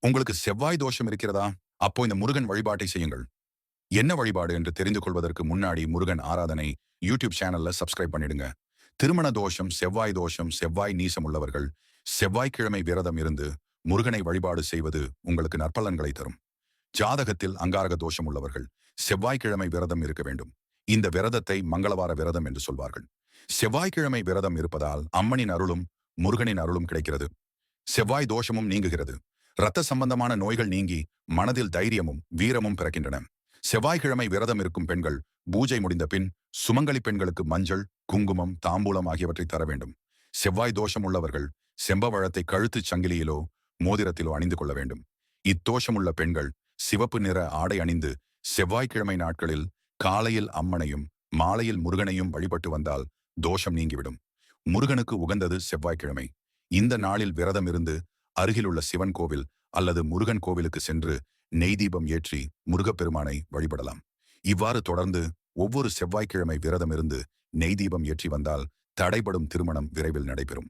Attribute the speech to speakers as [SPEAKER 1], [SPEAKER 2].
[SPEAKER 1] உங்களுக்கு செவ்வாய் தோஷம் இருக்கிறதா? அப்போ இந்த முருகன் வழிபாட்டை செய்யுங்கள். என்ன வழிபாடு என்று தெரிந்து கொள்வதற்கு முன்னாடி முருகன் ஆராதனை யூடியூப் சேனல்ல சப்ஸ்கிரைப் பண்ணிடுங்க. திருமண தோஷம், செவ்வாய் தோஷம், செவ்வாய் நீசம் உள்ளவர்கள் செவ்வாய்க்கிழமை விரதம் இருந்து முருகனை வழிபாடு செய்வது உங்களுக்கு நற்பலன்களை தரும். ஜாதகத்தில் அங்காரக தோஷம் உள்ளவர்கள் செவ்வாய்க்கிழமை விரதம் இருக்க வேண்டும். இந்த விரதத்தை மங்களவார விரதம் என்று சொல்வார்கள். செவ்வாய்க்கிழமை விரதம் இருப்பதால் அம்மனின் அருளும் முருகனின் அருளும் கிடைக்கிறது. செவ்வாய் தோஷமும் நீங்குகிறது. இரத்த சம்பந்தமான நோய்கள் நீங்கி மனதில் தைரியமும் வீரமும் பிறக்கின்றன. செவ்வாய்க்கிழமை விரதம் இருக்கும் பெண்கள் பூஜை முடிந்த பின் சுமங்கலி பெண்களுக்கு மஞ்சள், குங்குமம், தாம்பூலம் ஆகியவற்றை தர வேண்டும். செவ்வாய் தோஷம் உள்ளவர்கள் செம்பவழத்தை கழுத்துச் சங்கிலியிலோ மோதிரத்திலோ அணிந்து கொள்ள வேண்டும். இத்தோஷமுள்ள பெண்கள் சிவப்பு நிற ஆடை அணிந்து செவ்வாய்க்கிழமை நாட்களில் காலையில் அம்மனையும் மாலையில் முருகனையும் வழிபட்டு வந்தால் தோஷம் நீங்கிவிடும். முருகனுக்கு உகந்தது செவ்வாய்க்கிழமை. இந்த நாளில் விரதம் இருந்து அருகிலுள்ள சிவன் கோவில் அல்லது முருகன் கோவிலுக்கு சென்று நெய் தீபம் ஏற்றி முருகப்பெருமானை வழிபடலாம். இவ்வாறு தொடர்ந்து ஒவ்வொரு செவ்வாய்க்கிழமை விரதம் இருந்து நெய் தீபம் ஏற்றி வந்தால் தடைபடும் திருமணம் விரைவில் நடைபெறும்.